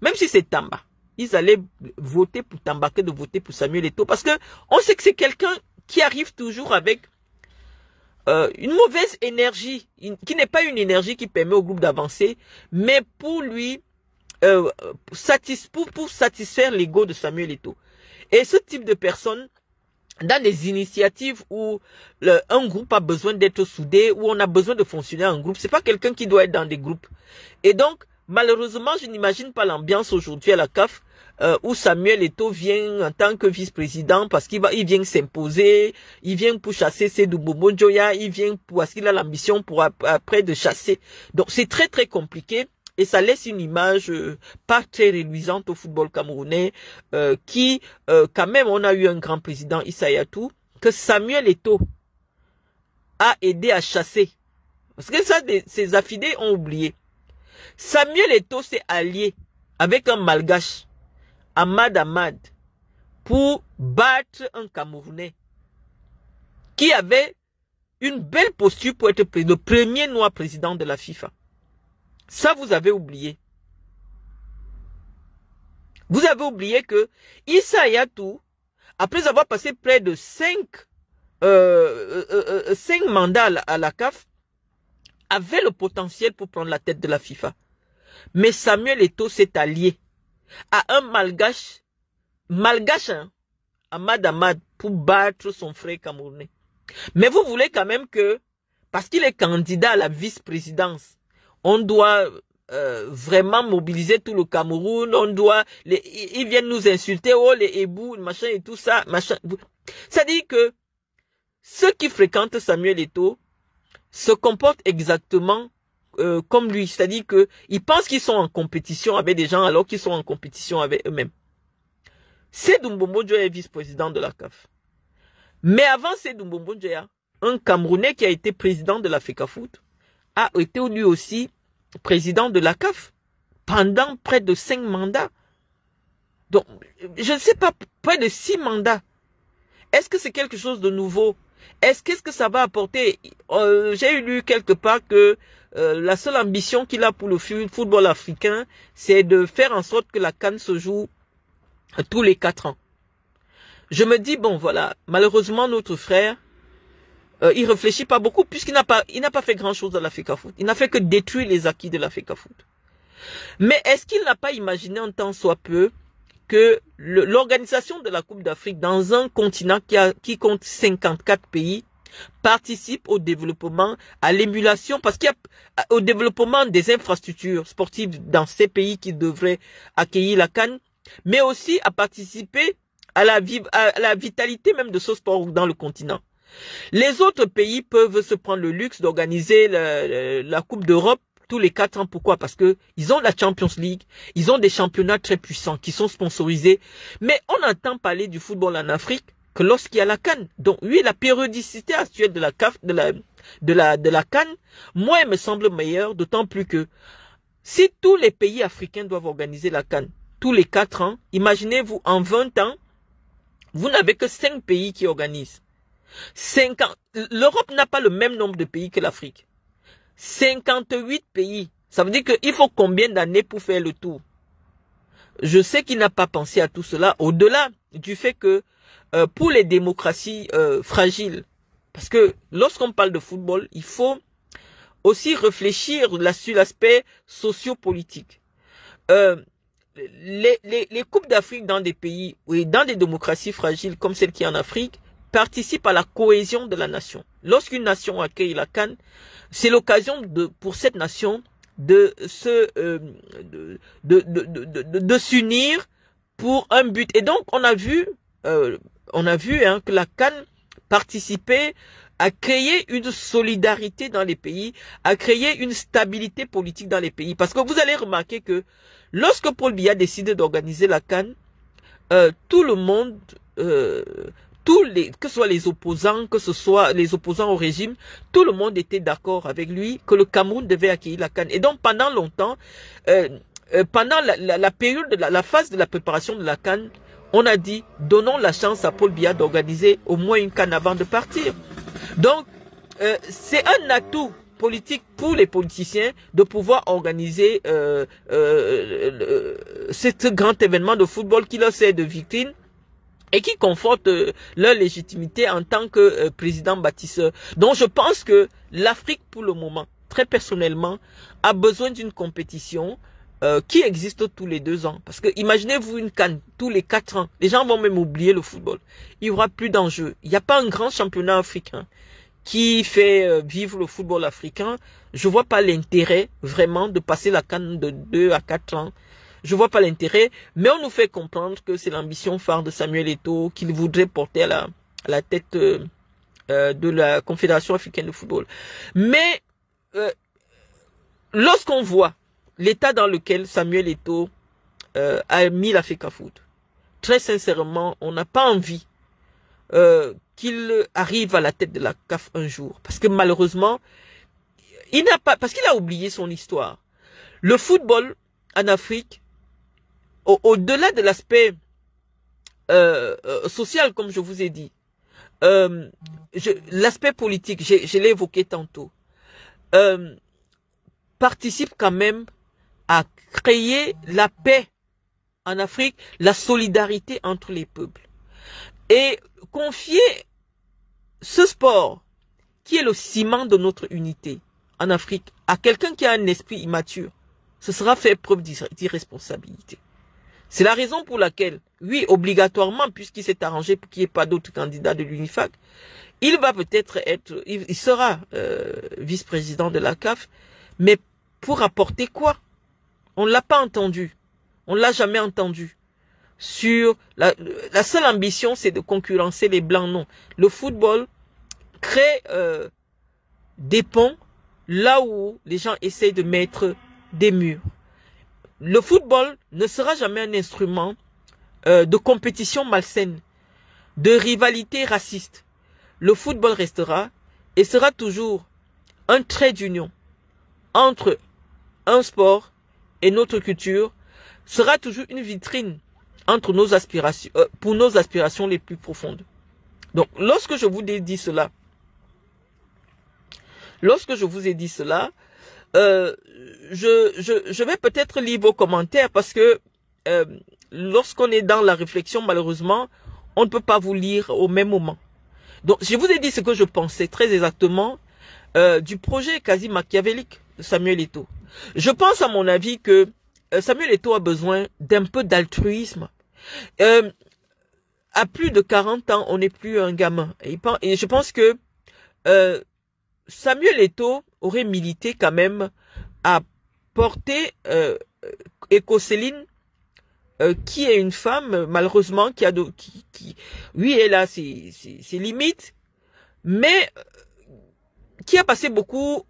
même si c'est Tamba, ils allaient voter pour Tamba que de voter pour Samuel Eto'o. Parce que on sait que c'est quelqu'un qui arrive toujours avec une mauvaise énergie, qui n'est pas une énergie qui permet au groupe d'avancer, mais pour lui, pour satisfaire l'ego de Samuel Eto'o. Et ce type de personne dans des initiatives où un groupe a besoin d'être soudé, où on a besoin de fonctionner en groupe. C'est pas quelqu'un qui doit être dans des groupes. Et donc, malheureusement, je n'imagine pas l'ambiance aujourd'hui à la CAF, où Samuel Eto'o vient en tant que vice-président parce qu'il vient s'imposer, il vient pour chasser Seydou Bobo Njoya, il vient parce qu'il a l'ambition pour après de chasser. Donc, c'est très très compliqué. Et ça laisse une image pas très réluisante au football camerounais, qui, quand même, on a eu un grand président, Issa Hayatou, que Samuel Eto'o a aidé à chasser. Parce que ça, ses affidés ont oublié. Samuel Eto'o s'est allié avec un malgache, Ahmad Ahmad, pour battre un Camerounais qui avait une belle posture pour être le premier noir président de la FIFA. Ça, vous avez oublié. Vous avez oublié que Issa Hayatou, après avoir passé près de 5 mandats à la CAF, avait le potentiel pour prendre la tête de la FIFA. Mais Samuel Eto'o s'est allié à un malgache, hein, Ahmad Ahmad, pour battre son frère camerounais. Mais vous voulez quand même que, parce qu'il est candidat à la vice-présidence, on doit vraiment mobiliser tout le Cameroun, on doit, ils viennent nous insulter, oh les ébous, machin et tout ça, machin. Ça dit que ceux qui fréquentent Samuel Eto'o se comportent exactement comme lui, c'est-à-dire que ils pensent qu'ils sont en compétition avec des gens alors qu'ils sont en compétition avec eux-mêmes. Seydou Mbombo Njoya est vice-président de la CAF. Mais avant Seydou Mbombo Njoya, un Camerounais qui a été président de la FECAFOOT a été lui aussi président de la CAF pendant près de 5 mandats. Donc, je ne sais pas, près de 6 mandats. Est-ce que c'est quelque chose de nouveau? Qu'est-ce que ça va apporter? J'ai lu quelque part que la seule ambition qu'il a pour le football africain, c'est de faire en sorte que la CAN se joue tous les 4 ans. Je me dis, bon voilà, malheureusement notre frère, il réfléchit pas beaucoup puisqu'il n'a pas fait grand chose à la FECAFOOT. Il n'a fait que détruire les acquis de la FECAFOOT. Mais est-ce qu'il n'a pas imaginé en tant soit peu que l'organisation de la Coupe d'Afrique dans un continent qui compte 54 pays participe au développement, à l'émulation, parce qu'il y a au développement des infrastructures sportives dans ces pays qui devraient accueillir la CAN, mais aussi à participer à la vitalité même de ce sport dans le continent. Les autres pays peuvent se prendre le luxe d'organiser la Coupe d'Europe tous les 4 ans. Pourquoi? Parce que ils ont la Champions League, ils ont des championnats très puissants qui sont sponsorisés. Mais on entend parler du football en Afrique que lorsqu'il y a la CAN. Donc oui, la périodicité actuelle de la CAF, de la CAN, moi, elle me semble meilleure, d'autant plus que si tous les pays africains doivent organiser la CAN tous les 4 ans, imaginez-vous, en 20 ans, vous n'avez que 5 pays qui organisent. L'Europe n'a pas le même nombre de pays que l'Afrique. 58 pays. Ça veut dire qu'il faut combien d'années pour faire le tour? Je sais qu'il n'a pas pensé à tout cela, au-delà du fait que pour les démocraties fragiles, parce que lorsqu'on parle de football, il faut aussi réfléchir sur l'aspect sociopolitique. Les coupes d'Afrique dans des pays, oui, dans des démocraties fragiles comme celle qui est en Afrique, participent à la cohésion de la nation. Lorsqu'une nation accueille la CAN, c'est l'occasion pour cette nation de s'unir pour un but. Et donc on a vu que la CAN participait à créer une solidarité dans les pays, à créer une stabilité politique dans les pays. Parce que vous allez remarquer que lorsque Paul Biya décide d'organiser la CAN, tout le monde, que ce soit les opposants, que ce soit les opposants au régime, tout le monde était d'accord avec lui que le Cameroun devait accueillir la CAN. Et donc pendant longtemps, pendant la période de la phase de la préparation de la CAN, on a dit donnons la chance à Paul Biya d'organiser au moins une CAN avant de partir. Donc c'est un atout politique pour les politiciens de pouvoir organiser ce grand événement de football qui leur sert de vitrine et qui conforte leur légitimité en tant que président bâtisseur. Donc je pense que l'Afrique pour le moment, très personnellement, a besoin d'une compétition qui existe tous les 2 ans. Parce que imaginez-vous une CAN tous les 4 ans. Les gens vont même oublier le football. Il y aura plus d'enjeux. Il n'y a pas un grand championnat africain qui fait vivre le football africain. Je vois pas l'intérêt vraiment de passer la CAN de 2 à 4 ans. Je vois pas l'intérêt, mais on nous fait comprendre que c'est l'ambition phare de Samuel Eto'o qu'il voudrait porter à la tête de la Confédération africaine de football. Mais lorsqu'on voit l'état dans lequel Samuel Eto'o a mis la FECAFOOT, très sincèrement, on n'a pas envie qu'il arrive à la tête de la CAF un jour. Parce que malheureusement, parce qu'il a oublié son histoire. Le football en Afrique, au-delà de l'aspect social, comme je vous ai dit, l'aspect politique, je l'ai évoqué tantôt, participe quand même à créer la paix en Afrique, la solidarité entre les peuples. Et confier ce sport, qui est le ciment de notre unité en Afrique, à quelqu'un qui a un esprit immature, ce sera faire preuve d'irresponsabilité. C'est la raison pour laquelle, oui, obligatoirement, puisqu'il s'est arrangé pour qu'il n'y ait pas d'autres candidats de l'UNIFAC, il va peut-être être, il sera vice-président de la CAF, mais pour apporter quoi? On ne l'a pas entendu. On ne l'a jamais entendu. Sur la seule ambition, c'est de concurrencer les Blancs. Non. Le football crée des ponts là où les gens essayent de mettre des murs. Le football ne sera jamais un instrument de compétition malsaine, de rivalité raciste. Le football restera et sera toujours un trait d'union entre un sport et notre culture, sera toujours une vitrine entre nos aspirations, pour nos aspirations les plus profondes. Donc, lorsque je vous ai dit cela, je vais peut-être lire vos commentaires parce que lorsqu'on est dans la réflexion, malheureusement, on ne peut pas vous lire au même moment. Donc, je vous ai dit ce que je pensais très exactement du projet quasi machiavélique de Samuel Eto'o. Je pense, à mon avis, que Samuel Eto'o a besoin d'un peu d'altruisme. À plus de 40 ans, on n'est plus un gamin. Et je pense que Samuel Eto'o aurait milité quand même à porter Ekosséline, qui est une femme, malheureusement, oui, elle a ses limites, mais qui a passé beaucoup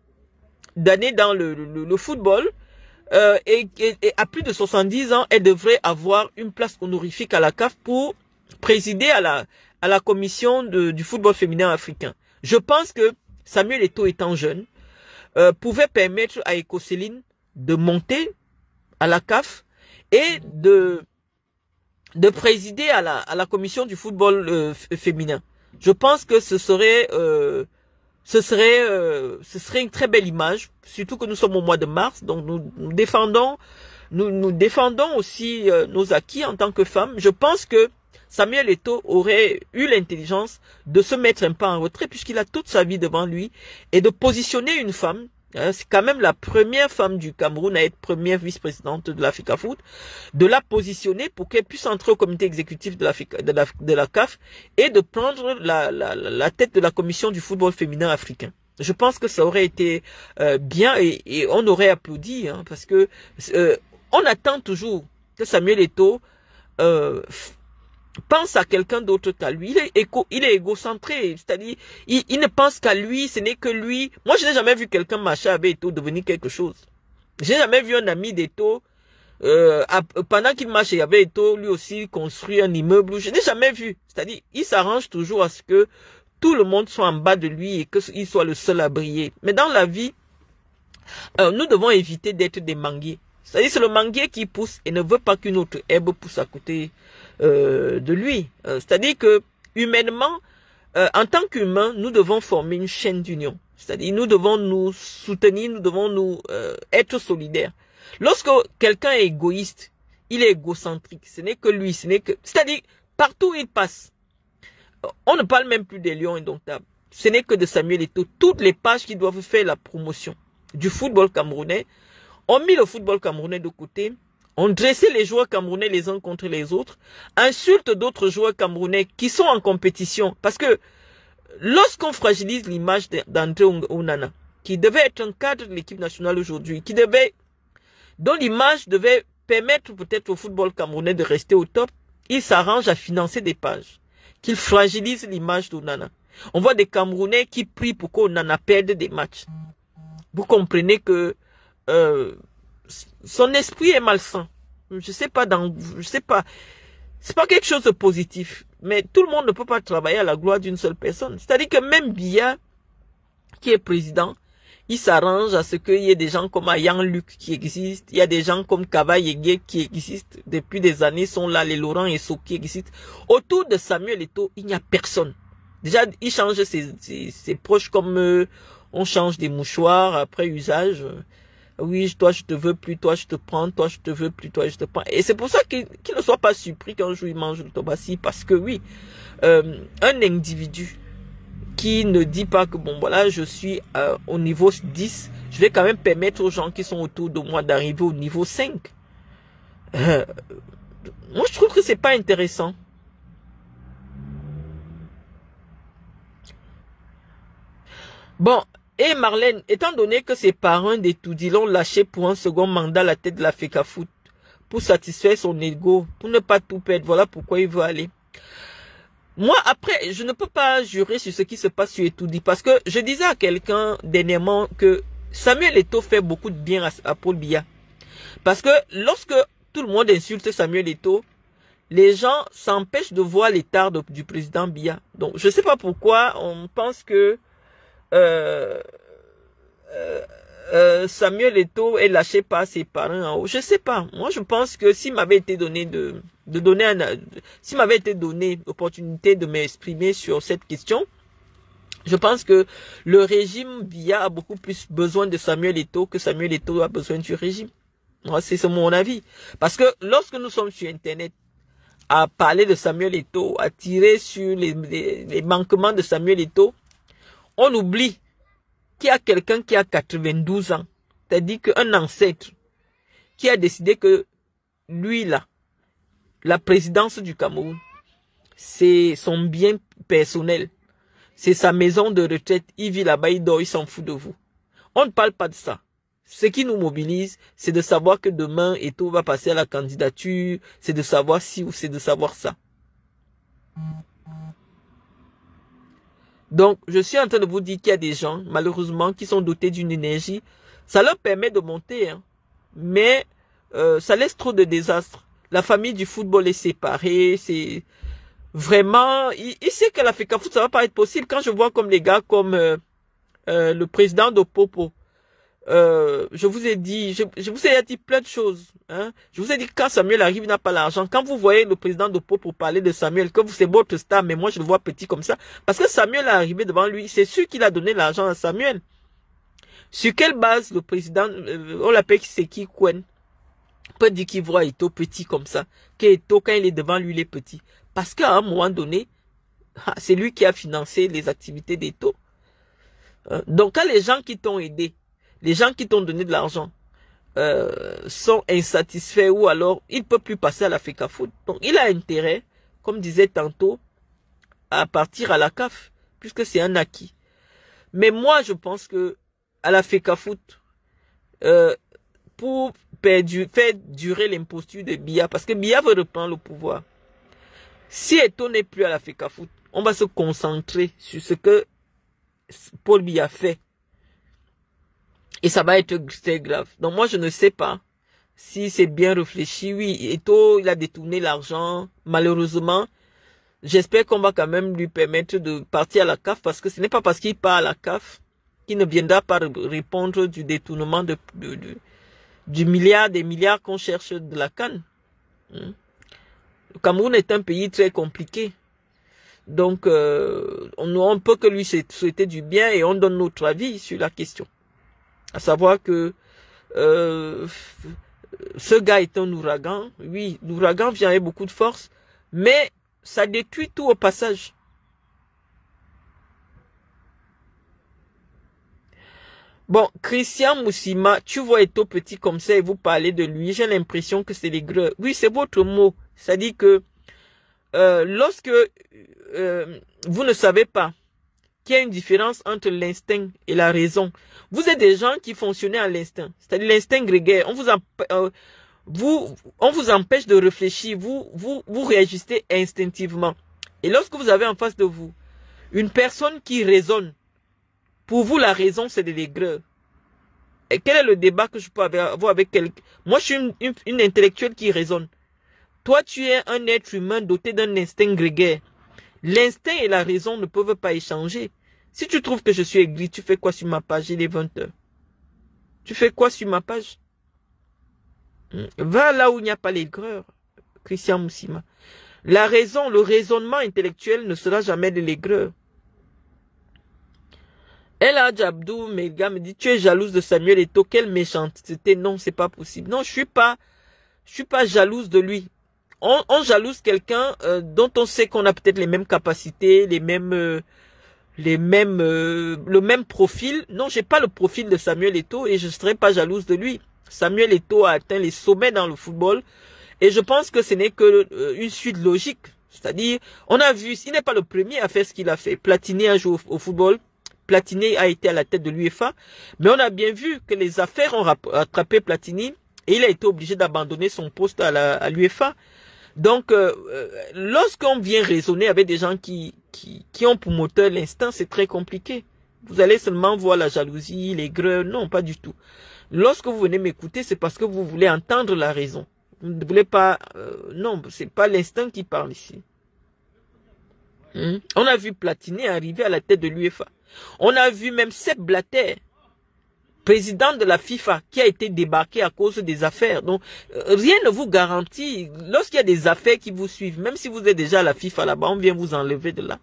d'années dans le football, et à plus de 70 ans, elle devrait avoir une place honorifique à la CAF pour présider à la commission du football féminin africain. Je pense que Samuel Eto'o, étant jeune, pouvait permettre à Ekosséline de monter à la CAF et de présider à la commission du football féminin. Je pense que ce serait une très belle image, surtout que nous sommes au mois de mars, donc nous défendons aussi nos acquis en tant que femmes. Je pense que Samuel Eto'o aurait eu l'intelligence de se mettre un pas en retrait puisqu'il a toute sa vie devant lui et de positionner une femme. C'est quand même la première femme du Cameroun à être première vice-présidente de la FECAFOOT, de la positionner pour qu'elle puisse entrer au comité exécutif de la CAF et de prendre la tête de la commission du football féminin africain. Je pense que ça aurait été bien et on aurait applaudi, hein, parce que on attend toujours que Samuel Eto'o pense à quelqu'un d'autre qu'à lui. Il est égocentré, c'est-à-dire il ne pense qu'à lui, ce n'est que lui. Moi, je n'ai jamais vu quelqu'un marcher avec Eto'o devenir quelque chose. Je n'ai jamais vu un ami d'Eto'o pendant qu'il marche avec Eto'o, lui aussi construit un immeuble. Je n'ai jamais vu. C'est-à-dire, il s'arrange toujours à ce que tout le monde soit en bas de lui et qu'il soit le seul à briller. Mais dans la vie, nous devons éviter d'être des manguiers. C'est-à-dire, c'est le manguier qui pousse et ne veut pas qu'une autre herbe pousse à côté de lui. C'est-à-dire que humainement, en tant qu'humains, nous devons former une chaîne d'union. C'est-à-dire nous devons nous soutenir, nous devons nous être solidaires. Lorsque quelqu'un est égoïste, il est égocentrique. Ce n'est que lui, c'est-à-dire partout où il passe. On ne parle même plus des lions indomptables. Ce n'est que de Samuel Eto'o. Toutes les pages qui doivent faire la promotion du football camerounais, ont mis le football camerounais de côté, ont dressé les joueurs camerounais les uns contre les autres, insultent d'autres joueurs camerounais qui sont en compétition. Parce que lorsqu'on fragilise l'image d'André Onana, qui devait être un cadre de l'équipe nationale aujourd'hui, dont l'image devait permettre peut-être au football camerounais de rester au top, il s'arrange à financer des pages, qu'il fragilise l'image d'Onana. On voit des Camerounais qui prient pour qu'Onana perde des matchs. Vous comprenez que son esprit est malsain. Je sais pas, c'est pas quelque chose de positif. Mais tout le monde ne peut pas travailler à la gloire d'une seule personne. C'est-à-dire que même Biya, qui est président, il s'arrange à ce qu'il y ait des gens comme Ayan Luc qui existent. Il y a des gens comme Kaba Yege qui existent. Depuis des années, sont là, les Laurent et So qui existent. Autour de Samuel Eto'o, il n'y a personne. Déjà, il change ses proches comme on change des mouchoirs après usage. Oui, toi je te veux plus, toi je te prends, toi je te veux plus, toi je te prends. Et c'est pour ça qu'il ne soit pas surpris qu'un jour il mange le tobassi. Parce que oui, un individu qui ne dit pas que bon voilà, je suis au niveau 10, je vais quand même permettre aux gens qui sont autour de moi d'arriver au niveau 5. Moi je trouve que c'est pas intéressant. Bon, et Marlène, étant donné que ses parents d'Etoudi l'ont lâché pour un second mandat à la tête de la FECAFOOT, pour satisfaire son ego, pour ne pas tout perdre, voilà pourquoi il veut aller. Moi, après, je ne peux pas jurer sur ce qui se passe sur Etoudi, parce que je disais à quelqu'un dernièrement que Samuel Eto'o fait beaucoup de bien à Paul Biya. Parce que lorsque tout le monde insulte Samuel Eto'o, les gens s'empêchent de voir l'état du président Biya. Donc, je ne sais pas pourquoi on pense que Samuel Eto'o est lâché par ses parents en haut. Je sais pas. Moi, je pense que s'il m'avait été donné s'il m'avait été donné l'opportunité de m'exprimer sur cette question, je pense que le régime Biya a beaucoup plus besoin de Samuel Eto'o que Samuel Eto'o a besoin du régime. Moi, c'est mon avis. Parce que lorsque nous sommes sur Internet à parler de Samuel Eto'o, à tirer sur les manquements de Samuel Eto'o, on oublie qu'il y a quelqu'un qui a 92 ans, c'est-à-dire qu'un ancêtre qui a décidé que lui là, la présidence du Cameroun, c'est son bien personnel, c'est sa maison de retraite, il vit là-bas, il dort, il s'en fout de vous. On ne parle pas de ça. Ce qui nous mobilise, c'est de savoir que demain, Eto'o va passer à la candidature, c'est de savoir si ou c'est de savoir ça. Donc, je suis en train de vous dire qu'il y a des gens, malheureusement, qui sont dotés d'une énergie. Ça leur permet de monter, hein, mais ça laisse trop de désastres. La famille du football est séparée, c'est vraiment... Il sait que la FECAFOOT, ça va pas être possible. Quand je vois comme les gars, comme le président de Popo, je vous ai dit, je vous ai dit plein de choses. Hein. Je vous ai dit que quand Samuel arrive, il n'a pas l'argent. Quand vous voyez le président de Pau pour parler de Samuel, que c'est votre star, mais moi je le vois petit comme ça. Parce que Samuel est arrivé devant lui, c'est sûr qu'il a donné l'argent à Samuel. Sur quelle base le président, on l'appelle Seki Kwen, peut dire qu'il voit Eto'o petit comme ça. Qu'Eto'o, quand il est devant lui, il est petit. Parce qu'à un moment donné, c'est lui qui a financé les activités d'Eto'o. Donc quand les gens qui t'ont aidé, les gens qui t'ont donné de l'argent sont insatisfaits ou alors il ne peut plus passer à la FECAFOOT. Donc il a intérêt, comme disait tantôt, à partir à la CAF, puisque c'est un acquis. Mais moi, je pense que à la FECAFOOT, pour faire durer l'imposture de Biya, parce que Biya veut reprendre le pouvoir. Si Eto'o n'est plus à la FECAFOOT, on va se concentrer sur ce que Paul Biya fait. Et ça va être très grave. Donc moi, je ne sais pas si c'est bien réfléchi. Oui, Eto'o, il a détourné l'argent. Malheureusement, j'espère qu'on va quand même lui permettre de partir à la CAF parce que ce n'est pas parce qu'il part à la CAF qu'il ne viendra pas répondre du détournement des milliards qu'on cherche de la CAN. Le Cameroun est un pays très compliqué. Donc, on peut que lui souhaiter du bien et on donne notre avis sur la question. À savoir que ce gars est un ouragan. Oui, l'ouragan vient avec beaucoup de force, mais ça détruit tout au passage. Bon, Christian Moussima, tu vois Eto'o petit comme ça et vous parlez de lui, j'ai l'impression que c'est l'aigreur. Oui, c'est votre mot. C'est-à-dire que lorsque vous ne savez pas qu'il y a une différence entre l'instinct et la raison, vous êtes des gens qui fonctionnent à l'instinct. C'est-à-dire l'instinct grégaire. On vous empêche de réfléchir. Vous réagissez instinctivement. Et lorsque vous avez en face de vous une personne qui raisonne, pour vous, la raison, c'est de l'aigreur. Et quel est le débat que je peux avoir avec quelqu'un? Moi, je suis une intellectuelle qui raisonne. Toi, tu es un être humain doté d'un instinct grégaire. L'instinct et la raison ne peuvent pas échanger. Si tu trouves que je suis aigri, tu fais quoi sur ma page? Il est 20 heures. Tu fais quoi sur ma page? Va là où il n'y a pas l'aigreur, Christian Moussima. La raison, le raisonnement intellectuel ne sera jamais de l'aigreur. El Hadj Abdou Melga me dit, tu es jalouse de Samuel Eto'o, quelle méchanceté. Non, c'est pas possible. Non, je suis pas jalouse de lui. On jalouse quelqu'un dont on sait qu'on a peut-être les mêmes capacités, le même profil. Non, j'ai pas le profil de Samuel Eto'o et je serais pas jalouse de lui. Samuel Eto'o a atteint les sommets dans le football et je pense que ce n'est que une suite logique. C'est-à-dire, on a vu, il n'est pas le premier à faire ce qu'il a fait. Platini a joué au football. Platini a été à la tête de l'UEFA, mais on a bien vu que les affaires ont rattrapé Platini et il a été obligé d'abandonner son poste à l'UEFA. Donc, lorsqu'on vient raisonner avec des gens qui ont pour moteur l'instinct, c'est très compliqué. Vous allez seulement voir la jalousie, l'aigreur, non, pas du tout. Lorsque vous venez m'écouter, c'est parce que vous voulez entendre la raison. Vous ne voulez pas... non, c'est pas l'instinct qui parle ici. On a vu Platini arriver à la tête de l'UEFA. On a vu même Sepp Blatter, président de la FIFA, qui a été débarqué à cause des affaires. Donc, rien ne vous garantit, lorsqu'il y a des affaires qui vous suivent, même si vous êtes déjà à la FIFA là-bas, on vient vous enlever de là.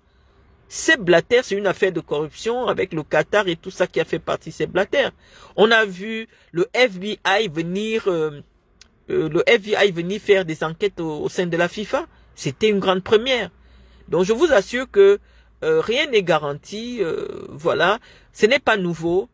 Sepp Blatter, c'est une affaire de corruption avec le Qatar et tout ça qui a fait partie de Sepp Blatter. On a vu le FBI venir faire des enquêtes au sein de la FIFA. C'était une grande première. Donc, je vous assure que rien n'est garanti, voilà, ce n'est pas nouveau,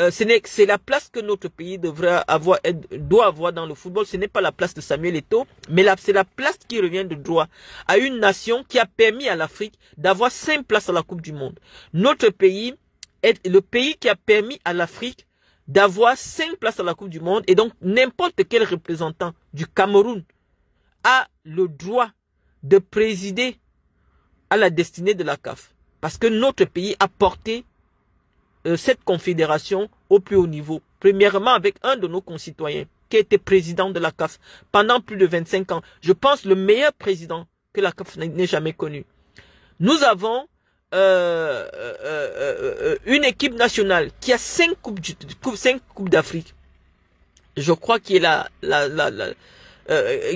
c'est la place que notre pays doit avoir dans le football, ce n'est pas la place de Samuel Eto'o, mais c'est la place qui revient de droit à une nation qui a permis à l'Afrique d'avoir 5 places à la Coupe du Monde. Notre pays est le pays qui a permis à l'Afrique d'avoir 5 places à la Coupe du Monde et donc n'importe quel représentant du Cameroun a le droit de présider à la destinée de la CAF. Parce que notre pays a porté cette confédération au plus haut niveau. Premièrement avec un de nos concitoyens qui a été président de la CAF pendant plus de 25 ans. Je pense le meilleur président que la CAF n'ait jamais connu. Nous avons une équipe nationale qui a 5 coupes d'Afrique. Je crois qu'il est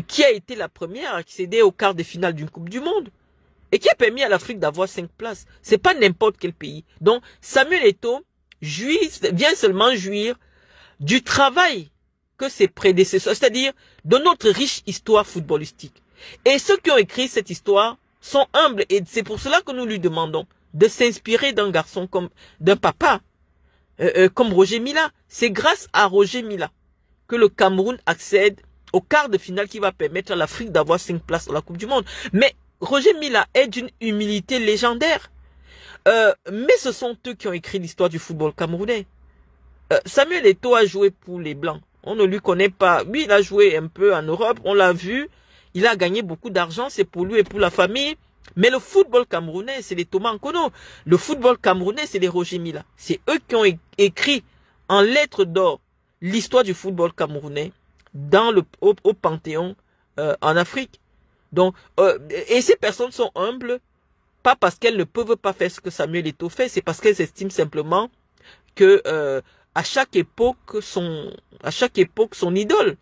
qui a été la première à accéder au quart de finale d'une Coupe du Monde. Et qui a permis à l'Afrique d'avoir 5 places. C'est pas n'importe quel pays. Donc, Samuel Eto'o vient seulement jouir du travail que ses prédécesseurs, c'est-à-dire de notre riche histoire footballistique. Et ceux qui ont écrit cette histoire sont humbles et c'est pour cela que nous lui demandons de s'inspirer d'un garçon d'un papa, comme Roger Mila. C'est grâce à Roger Mila que le Cameroun accède au quart de finale qui va permettre à l'Afrique d'avoir 5 places à la Coupe du Monde. Mais Roger Mila est d'une humilité légendaire. Mais ce sont eux qui ont écrit l'histoire du football camerounais. Samuel Eto'o a joué pour les Blancs. On ne lui connaît pas. Lui, il a joué un peu en Europe. On l'a vu. Il a gagné beaucoup d'argent. C'est pour lui et pour la famille. Mais le football camerounais, c'est les Thomas Nkono. Le football camerounais, c'est les Roger Mila. C'est eux qui ont écrit en lettres d'or l'histoire du football camerounais au Panthéon en Afrique. Donc, et ces personnes sont humbles, pas parce qu'elles ne peuvent pas faire ce que Samuel Eto'o fait, c'est parce qu'elles estiment simplement que à chaque époque son idole.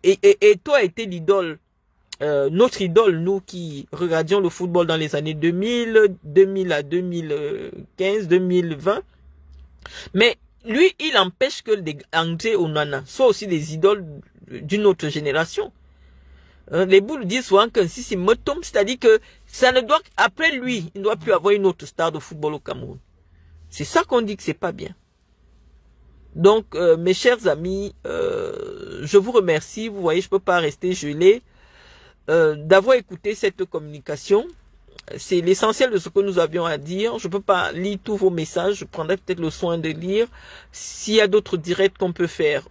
Eto'o a été l'idole, notre idole, nous qui regardions le football dans les années 2000 à 2015, 2020. Mais lui, il empêche que des André Onana soient aussi des idoles d'une autre génération. Les boules disent souvent que si c'est Motom, c'est-à-dire que ça ne doit, après lui, il ne doit plus avoir une autre star de football au Cameroun. C'est ça qu'on dit que c'est pas bien. Donc, mes chers amis, je vous remercie. Vous voyez, je peux pas rester gelé d'avoir écouté cette communication. C'est l'essentiel de ce que nous avions à dire. Je peux pas lire tous vos messages. Je prendrai peut-être le soin de lire. S'il y a d'autres directs qu'on peut faire,